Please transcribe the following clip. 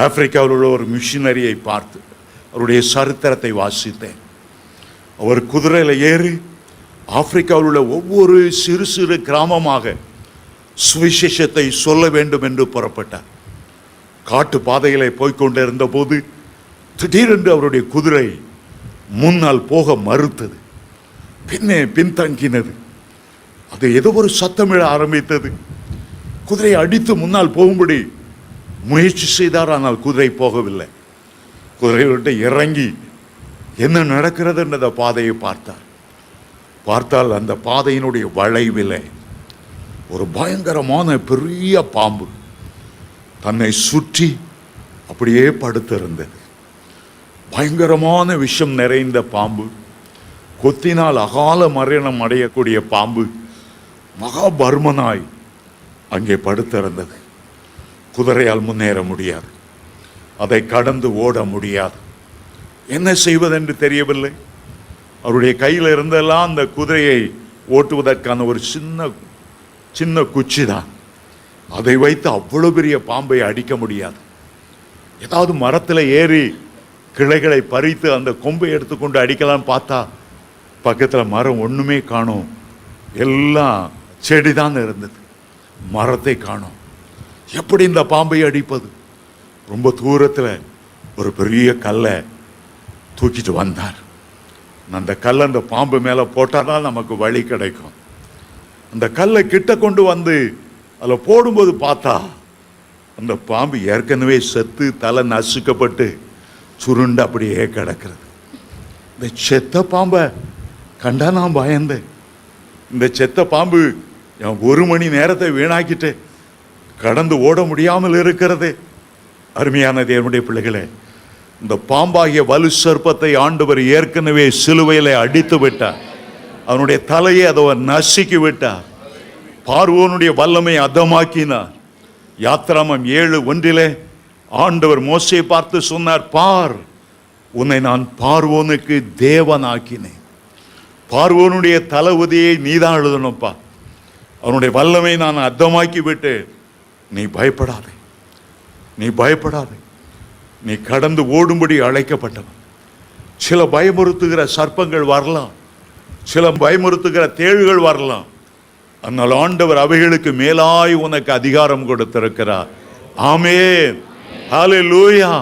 ஆப்பிரிக்காவில் உள்ள ஒரு மிஷினரியை பார்த்து அவருடைய சரித்திரத்தை வாசித்தேன். அவர் குதிரையில் ஏறி ஆப்பிரிக்காவில் உள்ள ஒவ்வொரு சிறு சிறு கிராமமாக சுவிசேஷத்தை சொல்ல வேண்டும் என்று புறப்பட்டார். காட்டு பாதையிலே போய்கொண்டிருந்த போது திடீரென்று அவருடைய குதிரை முன்னால் போக மறுத்தது, பின்தங்கினது. அது ஏதோ ஒரு சத்தமிட ஆரம்பித்தது. குதிரையை அடித்து முன்னால் போகும்படி முயற்சி செய்தார், ஆனால் குதிரை போகவில்லை. குதிரையிட்ட இறங்கி என்ன நடக்கிறது என்ற பாதையை பார்த்தால் அந்த பாதையினுடைய வளைவில் ஒரு பயங்கரமான பெரிய பாம்பு தன்னை சுற்றி அப்படியே படுத்திருந்தது. பயங்கரமான விஷம் நிறைந்த பாம்பு, கொத்தினால் அகால மரணம் அடையக்கூடிய பாம்பு மகாபர்மனாய் அங்கே படுத்திருந்தது. குதிரையால் முன்னேற முடியாது, அதை கடந்து ஓட முடியாது. என்ன செய்வதென்று தெரியவில்லை. அவருடைய கையில் இருந்தெல்லாம் அந்த குதிரையை ஓட்டுவதற்கான ஒரு சின்ன குச்சி தான். அதை வைத்து அவ்வளவு பெரிய பாம்பை அடிக்க முடியாது. ஏதாவது மரத்தில் ஏறி கிளைகளை பறித்து அந்த கொம்பை எடுத்துக்கொண்டு அடிக்கலான்னு பார்த்தா பக்கத்தில் மரம் ஒன்றுமே காணோம், எல்லாம் செடி தான் இருந்தது, மரத்தை காணோம். எப்படி இந்த பாம்பை அடிப்பது? ரொம்ப தூரத்தில் ஒரு பெரிய கல்லை தூக்கிட்டு வந்தார். அந்த கல்லை அந்த பாம்பு மேலே போட்டால் தான் நமக்கு வழி கிடைக்கும். அந்த கல்லை கிட்ட கொண்டு வந்து அதில் போடும்போது பார்த்தா அந்த பாம்பு ஏற்கனவே செத்து தலை நசுக்கப்பட்டு சுருண்டு அப்படியே கிடக்கிறது. இந்த செத்த பாம்பை கண்டா நான் பயந்தேன். இந்த செத்த பாம்பு என் 1 மணி நேரத்தை வீணாக்கிட்டு கடந்து ஓட முடியாமல் இருக்கிறது. அருமையான தேவனுடைய பிள்ளைகளே, இந்த பாம்பாகிய வலு சர்ப்பத்தை ஆண்டவர் ஏற்கனவே சிலுவையிலே அடித்து விட்டார். அவனுடைய தலையை அதை நசுக்கி விட்டார். பார்வோனுடைய வல்லமை அதமாக்கினார். யாத்திராமம் 7:1 ஆண்டவர் மோசேயை பார்த்து சொன்னார், பார், உன்னை நான் பார்வோனுக்கு தேவன் ஆக்கினேன். பார்வோனுடைய தளபதியை நீதான் எழுதணும்ப்பா. அவனுடைய வல்லமை நான் அர்த்தமாக்கி விட்டு, நீ பயப்படாதே, நீ பயப்படாதே, நீ கடந்து ஓடும்படி அழைக்கப்பட்டவன். சில பயமுறுத்துகிற சர்ப்பங்கள் வரலாம், சில பயமுறுத்துகிற தேள்கள் வரலாம். ஆனால் ஆண்டவர் அவைகளுக்கு மேலாய் உனக்கு அதிகாரம் கொடுத்திருக்கிறார். ஆமென், ஹல்லேலூயா.